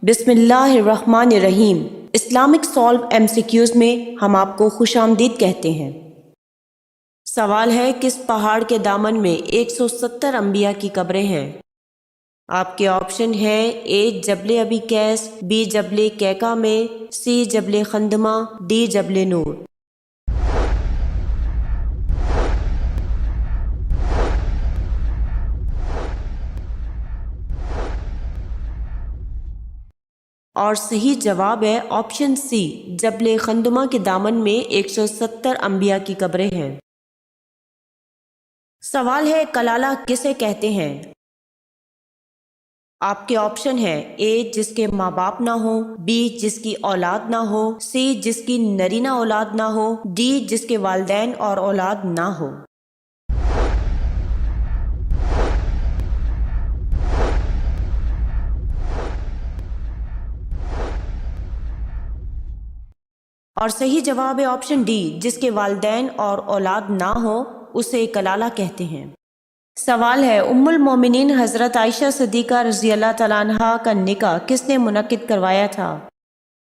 بسم اللہ الرحمن الرحیم۔ Islamic solve M C Qs میں ہم آپ کو خوش آمدید کہتے ہیں۔ سوال ہے، کس پہاڑ کے دامن میں 170 انبیاء کی قبریں ہیں؟ آپ کے آپشن ہیں: اے جبل ابی قیس، بی جبل کیکا میں، سی جبل خندمہ، ڈی جبل نور۔ اور صحیح جواب ہے آپشن سی، جبل خندمہ کے دامن میں 170 انبیاء کی قبریں ہیں۔ سوال ہے، کلالہ کسے کہتے ہیں؟ آپ کے آپشن ہے: اے جس کے ماں باپ نہ ہو، بی جس کی اولاد نہ ہو، سی جس کی نرینہ اولاد نہ ہو، ڈی جس کے والدین اور اولاد نہ ہو۔ اور صحیح جواب ہے آپشن ڈی، جس کے والدین اور اولاد نہ ہو اسے کلالہ کہتے ہیں۔ سوال ہے، ام المومنین حضرت عائشہ صدیقہ رضی اللہ تعالیٰ عنہا کا نکاح کس نے منعقد کروایا تھا؟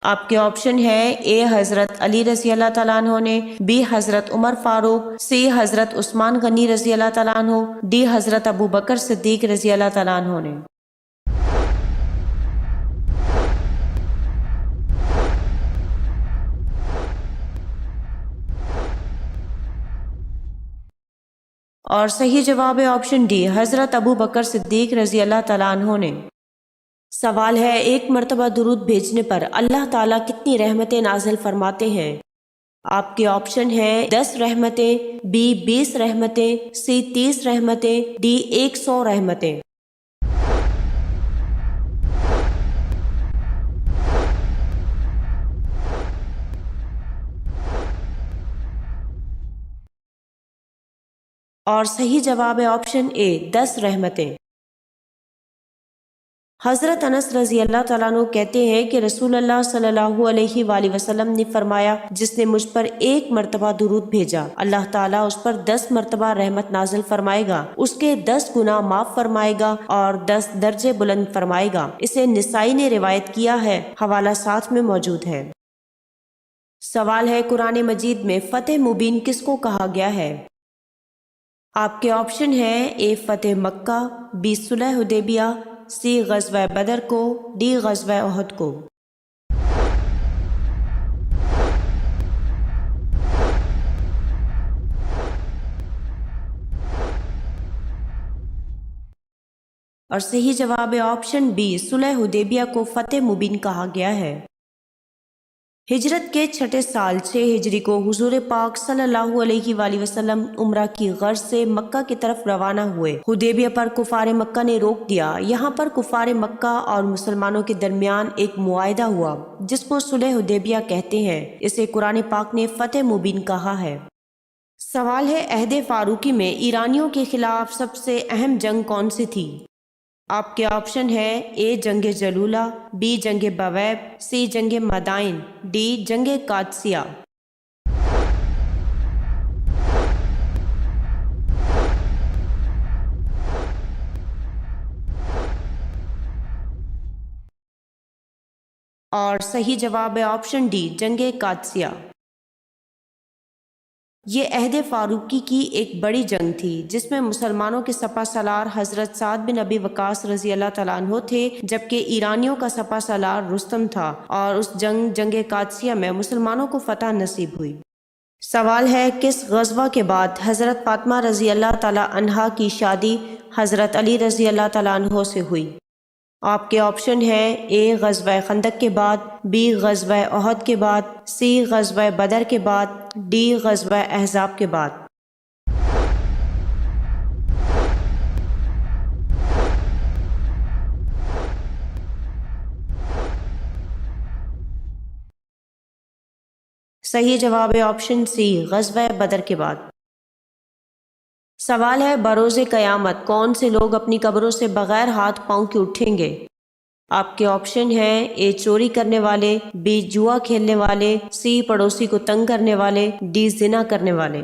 آپ کے آپشن ہے: اے حضرت علی رضی اللہ تعالیٰ عنہ نے، بی حضرت عمر فاروق، سی حضرت عثمان غنی رضی اللہ تعالیٰ عنہ، ڈی حضرت ابو بکر صدیق رضی اللہ تعالیٰ عنہ نے۔ اور صحیح جواب ہے آپشن ڈی، حضرت ابو بکر صدیق رضی اللہ تعالیٰ عنہ نے۔ سوال ہے، ایک مرتبہ درود بھیجنے پر اللہ تعالیٰ کتنی رحمتیں نازل فرماتے ہیں؟ آپ کے آپشن ہیں: 10 رحمتیں، بی 20 رحمتیں، سی 30 رحمتیں، ڈی 100 رحمتیں۔ اور صحیح جواب ہے آپشن اے، 10 رحمتیں۔ حضرت انس رضی اللہ تعالیٰ عنہ کہتے ہیں کہ رسول اللہ صلی اللہ علیہ وآلہ وسلم نے فرمایا، جس نے مجھ پر ایک مرتبہ درود بھیجا، اللہ تعالیٰ اس پر 10 مرتبہ رحمت نازل فرمائے گا، اس کے 10 گناہ معاف فرمائے گا اور 10 درجے بلند فرمائے گا۔ اسے نسائی نے روایت کیا ہے، حوالہ ساتھ میں موجود ہے۔ سوال ہے، قرآن مجید میں فتح مبین کس کو کہا گیا ہے؟ آپ کے آپشن ہیں: اے فتح مکہ، بی صلح حدیبیہ، سی غزوہ بدر کو، ڈی غزوہ احد کو۔ اور صحیح جواب ہے آپشن بی، صلح حدیبیہ کو فتح مبین کہا گیا ہے۔ ہجرت کے 6 سال 6 ہجری کو حضور پاک صلی اللہ علیہ وآلہ وسلم عمرہ کی غرض سے مکہ کی طرف روانہ ہوئے۔ حدیبیہ پر کفار مکہ نے روک دیا۔ یہاں پر کفار مکہ اور مسلمانوں کے درمیان ایک معاہدہ ہوا جس کو صلح حدیبیہ کہتے ہیں۔ اسے قرآن پاک نے فتح مبین کہا ہے۔ سوال ہے، عہد فاروقی میں ایرانیوں کے خلاف سب سے اہم جنگ کون سی تھی؟ آپ کے آپشن ہے: اے جنگ جلولہ، بی جنگ بویب، سی جنگ مدائن، ڈی جنگ قادسیہ۔ اور صحیح جواب ہے آپشن ڈی، جنگ قادسیہ۔ یہ عہد فاروقی کی ایک بڑی جنگ تھی جس میں مسلمانوں کے سپہ سالار حضرت سعد بن ابی وقاص رضی اللہ تعالیٰ عنہ تھے، جبکہ ایرانیوں کا سپہ سالار رستم تھا، اور اس جنگ قادسیہ میں مسلمانوں کو فتح نصیب ہوئی۔ سوال ہے، کس غزوہ کے بعد حضرت فاطمہ رضی اللہ تعالیٰ عنہا کی شادی حضرت علی رضی اللہ تعالیٰ عنہ سے ہوئی؟ آپ کے آپشن ہیں: اے غزوہ خندق کے بعد، بی غزوہ احد کے بعد، سی غزوہ بدر کے بعد، ڈی غزوہ احزاب کے بعد۔ صحیح جواب ہے آپشن سی، غزوہ بدر کے بعد۔ سوال ہے، بروز قیامت کون سے لوگ اپنی قبروں سے بغیر ہاتھ پاؤں کے اٹھیں گے؟ آپ کے آپشن ہیں: اے چوری کرنے والے، بی جوا کھیلنے والے، سی پڑوسی کو تنگ کرنے والے، ڈی زنا کرنے والے۔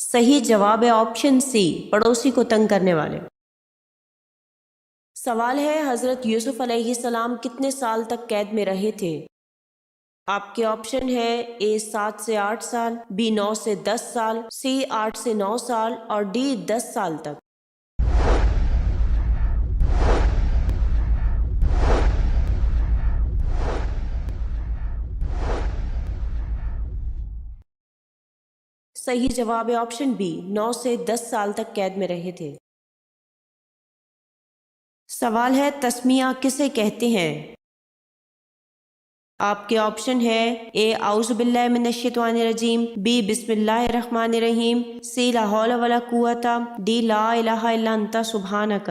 صحیح جواب ہے آپشن سی، پڑوسی کو تنگ کرنے والے۔ سوال ہے حضرت یوسف علیہ السلام کتنے سال تک قید میں رہے تھے؟ آپ کے آپشن ہے اے 7 سے 8 سال، بی 9 سے 10 سال، سی 8 سے 9 سال اور ڈی 10 سال تک۔ صحیح جواب ہے آپشن بی، 9 سے 10 سال تک قید میں رہے تھے۔ سوال ہے تسمیہ کسے کہتے ہیں؟ آپ کے آپشن ہے اے اعوذ باللہ من الشیطان الرجیم، بی بسم اللہ الرحمن الرحیم، سی لا حول ولا قوت، ڈی لا الہ الا انت سبحانک۔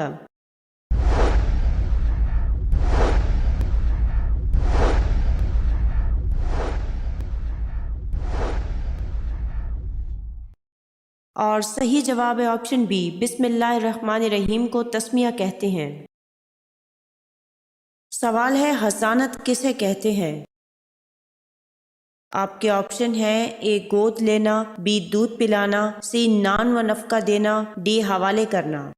اور صحیح جواب ہے آپشن بی، بسم اللہ الرحمن الرحیم کو تسمیہ کہتے ہیں۔ سوال ہے حسانت کسے کہتے ہیں؟ آپ کے آپشن ہے اے گود لینا، بی دودھ پلانا، سی نان و نفقہ دینا، ڈی حوالے کرنا۔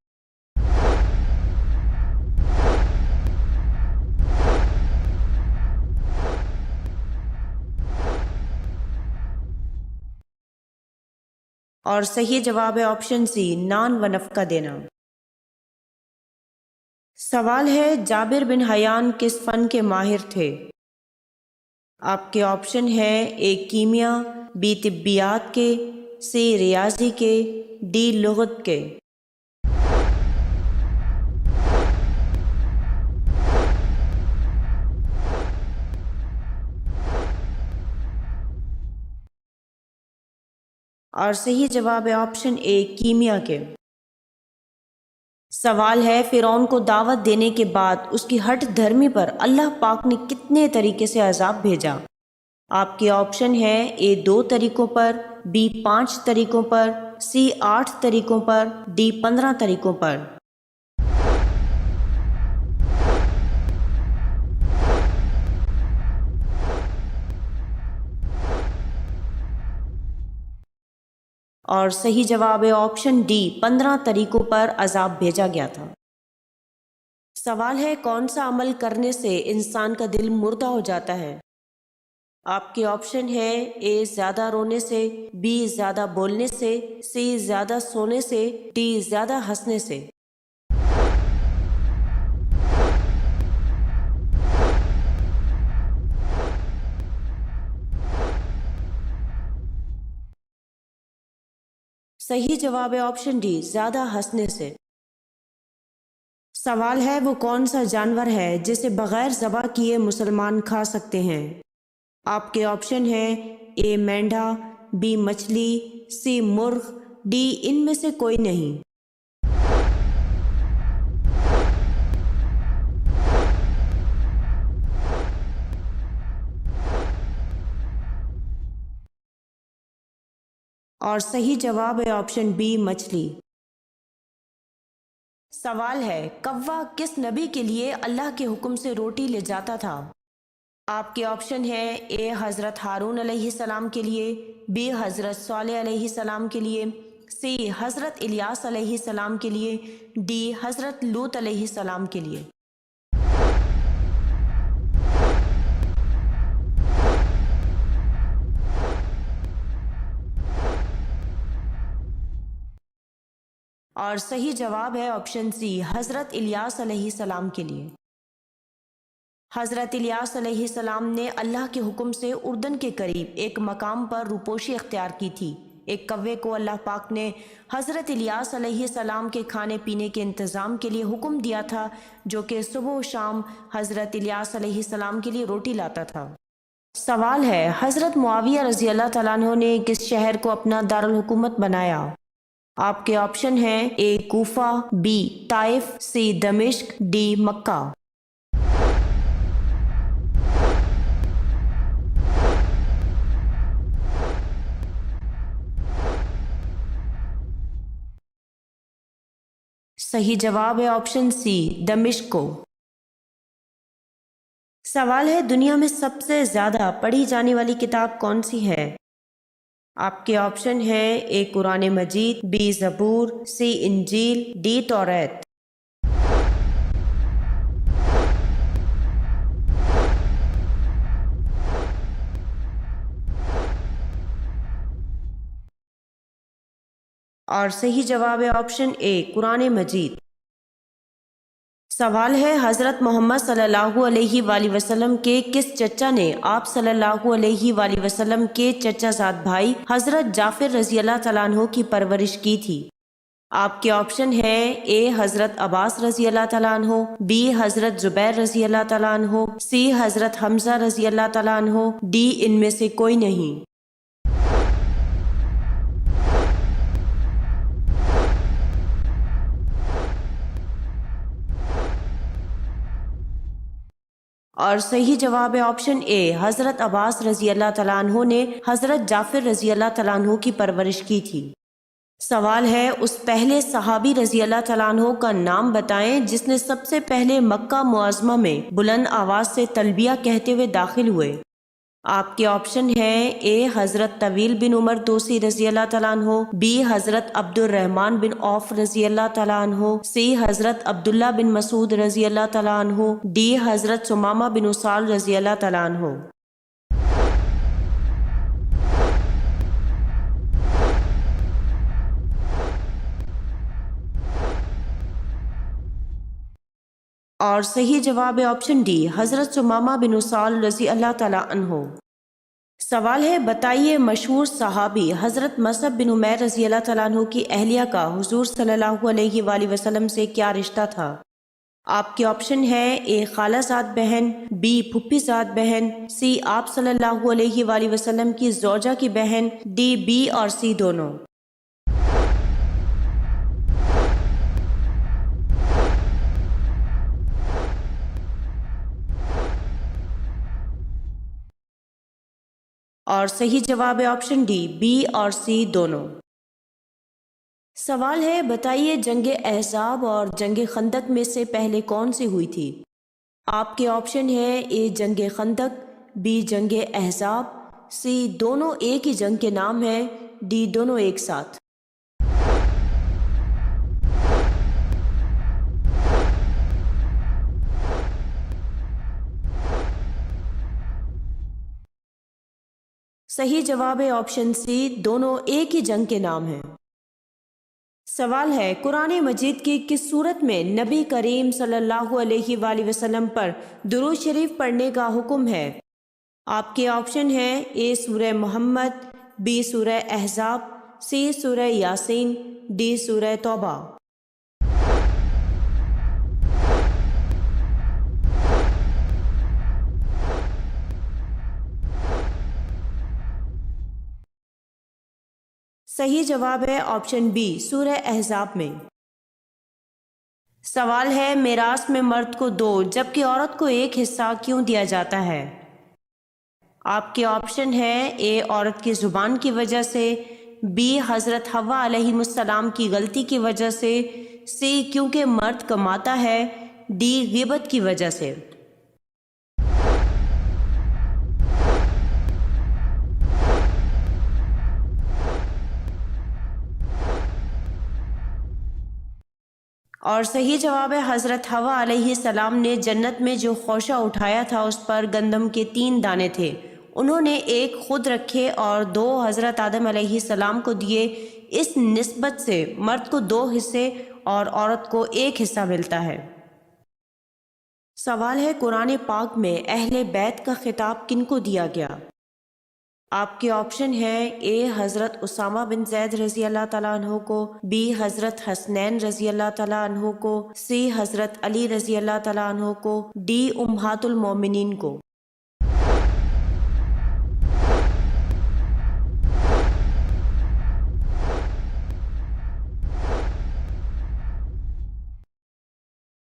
اور صحیح جواب ہے آپشن سی، نان و نفقہ دینا۔ سوال ہے جابر بن حیان کس فن کے ماہر تھے؟ آپ کے آپشن ہے اے کیمیا، بی طبیات کے، سی ریاضی کے، ڈی لغت کے۔ اور صحیح جواب ہے آپشن اے کیمیا کے۔ سوال ہے فرعون کو دعوت دینے کے بعد اس کی ہٹ دھرمی پر اللہ پاک نے کتنے طریقے سے عذاب بھیجا؟ آپ کے آپشن ہے اے 2 طریقوں پر، بی 5 طریقوں پر، سی 8 طریقوں پر، ڈی 15 طریقوں پر۔ اور صحیح جواب ہے آپشن ڈی، 15 طریقوں پر عذاب بھیجا گیا تھا۔ سوال ہے کون سا عمل کرنے سے انسان کا دل مردہ ہو جاتا ہے؟ آپ کے آپشن ہے اے زیادہ رونے سے، بی زیادہ بولنے سے، سی زیادہ سونے سے، ڈی زیادہ ہنسنے سے۔ صحیح جواب ہے آپشن ڈی، زیادہ ہنسنے سے۔ سوال ہے وہ کون سا جانور ہے جسے بغیر ذبح کیے مسلمان کھا سکتے ہیں؟ آپ کے آپشن ہیں اے مینڈھا، بی مچھلی، سی مرغ، ڈی ان میں سے کوئی نہیں۔ اور صحیح جواب ہے آپشن بی مچھلی۔ سوال ہے کوا کس نبی کے لیے اللہ کے حکم سے روٹی لے جاتا تھا؟ آپ کے آپشن ہے اے حضرت ہارون علیہ السلام کے لیے، بی حضرت صالح علیہ السلام کے لیے، سی حضرت الیاس علیہ السلام کے لیے، ڈی حضرت لوط علیہ السلام کے لیے۔ اور صحیح جواب ہے آپشن سی، حضرت الیاس علیہ السلام کے لیے۔ حضرت الیاس علیہ السلام نے اللہ کے حکم سے اردن کے قریب ایک مقام پر روپوشی اختیار کی تھی۔ ایک کوے کو اللہ پاک نے حضرت الیاس علیہ السلام کے کھانے پینے کے انتظام کے لیے حکم دیا تھا، جو کہ صبح و شام حضرت الیاس علیہ السلام کے لیے روٹی لاتا تھا۔ سوال ہے حضرت معاویہ رضی اللہ تعالیٰ عنہ نے کس شہر کو اپنا دارالحکومت بنایا؟ آپ کے آپشن ہیں اے کوفہ، بی طائف، سی دمشق، ڈی مکہ۔ صحیح جواب ہے آپشن سی، دمشق کو۔ سوال ہے دنیا میں سب سے زیادہ پڑھی جانے والی کتاب کون سی ہے؟ آپ کے آپشن ہیں اے قرآن مجید، بی زبور، سی انجیل، ڈی توریت۔ اور صحیح جواب ہے آپشن اے قرآن مجید۔ سوال ہے حضرت محمد صلی اللہ علیہ وآلہ وسلم کے کس چچا نے آپ صلی اللہ علیہ وآلہ وسلم کے چچا زاد بھائی حضرت جعفر رضی اللہ تعالیٰ عنہ کی پرورش کی تھی؟ آپ کے آپشن ہیں اے حضرت عباس رضی اللہ تعالیٰ عنہ، بی حضرت زبیر رضی اللہ تعالیٰ عنہ، سی حضرت حمزہ رضی اللہ تعالیٰ عنہ، ڈی ان میں سے کوئی نہیں۔ اور صحیح جواب ہے آپشن اے حضرت عباس رضی اللہ تعالیٰ عنہ نے حضرت جعفر رضی اللہ تعالیٰ عنہ کی پرورش کی تھی۔ سوال ہے اس پہلے صحابی رضی اللہ تعالیٰ عنہ کا نام بتائیں جس نے سب سے پہلے مکہ معظمہ میں بلند آواز سے تلبیہ کہتے ہوئے داخل ہوئے۔ آپ کے آپشن ہیں اے حضرت طویل بن عمر دوسی رضی اللہ تعالیٰ عنہ، بی حضرت عبد الرحمن بن عوف رضی اللہ تعالیٰ عنہ، سی حضرت عبداللہ بن مسعود رضی اللہ تعالیٰ عنہ، ڈی حضرت ثمامہ بن اسال رضی اللہ تعالیٰ عنہ۔ اور صحیح جواب ہے آپشن ڈی حضرت ثمامہ بن اسال رضی اللہ تعالیٰ عنہ۔ سوال ہے بتائیے مشہور صحابی حضرت مصعب بن عمیر رضی اللہ تعالیٰ عنہ کی اہلیہ کا حضور صلی اللہ علیہ وآلہ وسلم سے کیا رشتہ تھا؟ آپ کے آپشن ہے اے خالہ زاد بہن، بی پھپھی زاد بہن، سی آپ صلی اللہ علیہ وآلہ وسلم کی زوجہ کی بہن، ڈی بی اور سی دونوں۔ اور صحیح جواب ہے آپشن ڈی بی اور سی دونوں۔ سوال ہے بتائیے جنگ احزاب اور جنگ خندق میں سے پہلے کون سی ہوئی تھی؟ آپ کے آپشن ہیں اے جنگ خندق، بی جنگ احزاب، سی دونوں ایک ہی جنگ کے نام ہیں، ڈی دونوں ایک ساتھ۔ صحیح جواب ہے آپشن سی دونوں ایک ہی جنگ کے نام ہیں۔ سوال ہے قرآن مجید کی کس صورت میں نبی کریم صلی اللہ علیہ وآلہ وسلم پر درود شریف پڑھنے کا حکم ہے؟ آپ کے آپشن ہیں اے سورہ محمد، بی سورہ احزاب، سی سورہ یاسین، ڈی سورہ توبہ۔ صحیح جواب ہے آپشن بی سورہ احزاب میں۔ سوال ہے میراث میں مرد کو 2 جبکہ عورت کو 1 حصہ کیوں دیا جاتا ہے؟ آپ کے آپشن ہیں اے عورت کی زبان کی وجہ سے، بی حضرت حوا علیہ السلام کی غلطی کی وجہ سے، سی کیونکہ مرد کماتا ہے، ڈی غیبت کی وجہ سے۔ اور صحیح جواب ہے حضرت حوا علیہ السلام نے جنت میں جو خوشہ اٹھایا تھا اس پر گندم کے 3 دانے تھے، انہوں نے 1 خود رکھے اور 2 حضرت آدم علیہ السلام کو دیے۔ اس نسبت سے مرد کو 2 حصے اور عورت کو 1 حصہ ملتا ہے۔ سوال ہے قرآن پاک میں اہل بیت کا خطاب کن کو دیا گیا؟ آپ کے آپشن ہیں اے حضرت اسامہ بن زید رضی اللہ تعالیٰ عنہ کو، بی حضرت حسنین رضی اللہ تعالیٰ عنہ کو، سی حضرت علی رضی اللہ تعالیٰ عنہ کو، ڈی امہات المومنین کو۔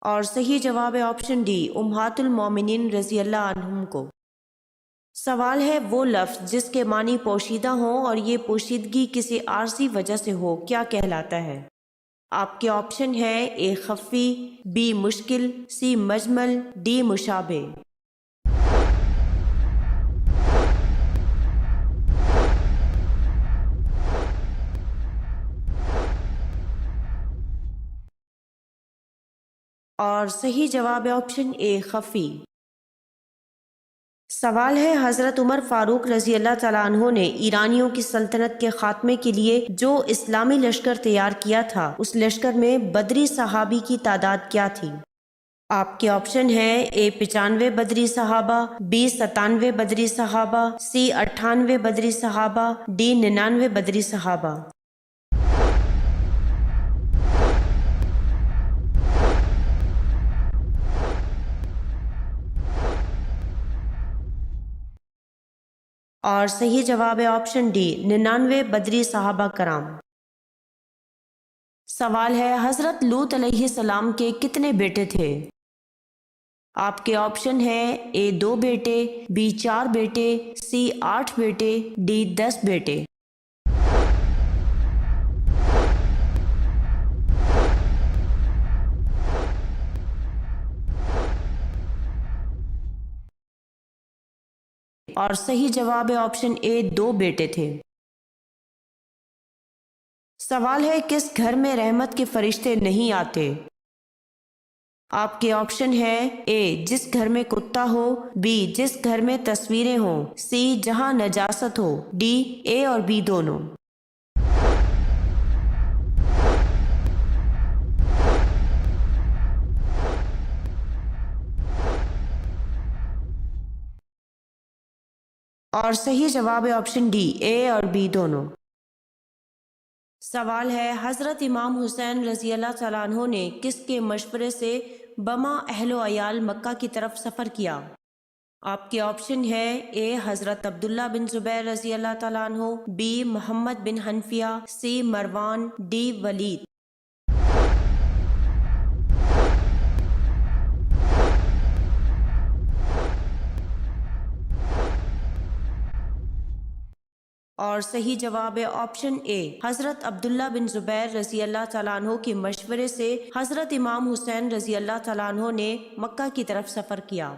اور صحیح جواب ہے آپشن ڈی امہات المومنین رضی اللہ عنہم کو۔ سوال ہے وہ لفظ جس کے معنی پوشیدہ ہوں اور یہ پوشیدگی کسی عارضی وجہ سے ہو کیا کہلاتا ہے؟ آپ کے آپشن ہیں اے خفی، بی مشکل، سی مجمل، ڈی مشابہ۔ اور صحیح جواب ہے آپشن اے خفی۔ سوال ہے حضرت عمر فاروق رضی اللہ تعالیٰ عنہ نے ایرانیوں کی سلطنت کے خاتمے کے لیے جو اسلامی لشکر تیار کیا تھا اس لشکر میں بدری صحابی کی تعداد کیا تھی؟ آپ کے آپشن ہیں اے 95 بدری صحابہ، بی 97 بدری صحابہ، سی 98 بدری صحابہ، ڈی 99 بدری صحابہ۔ اور صحیح جواب ہے آپشن ڈی 99 بدری صحابہ کرام۔ سوال ہے حضرت لوط علیہ السلام کے کتنے بیٹے تھے؟ آپ کے آپشن ہیں اے 2 بیٹے، بی 4 بیٹے، سی 8 بیٹے، ڈی 10 بیٹے۔ اور صحیح جواب ہے آپشن اے 2 بیٹے تھے۔ سوال ہے کس گھر میں رحمت کے فرشتے نہیں آتے؟ آپ کے آپشن ہے اے جس گھر میں کتا ہو، بی جس گھر میں تصویریں ہوں، سی جہاں نجاست ہو، ڈی اے اور بی دونوں۔ اور صحیح جواب ہے آپشن ڈی اے اور بی دونوں۔ سوال ہے حضرت امام حسین رضی اللہ تعالیٰ عنہ نے کس کے مشورے سے بما اہل و عیال مکہ کی طرف سفر کیا؟ آپ کے آپشن ہے اے حضرت عبداللہ بن زبیر رضی اللہ تعالیٰ عنہ، be Muhammad bin Hanafia, C Marwan, D ولید۔ اور صحیح جواب ہے آپشن اے حضرت عبداللہ بن زبیر رضی اللہ تعالیٰ عنہ کے مشورے سے حضرت امام حسین رضی اللہ تعالیٰ عنہ نے مکہ کی طرف سفر کیا۔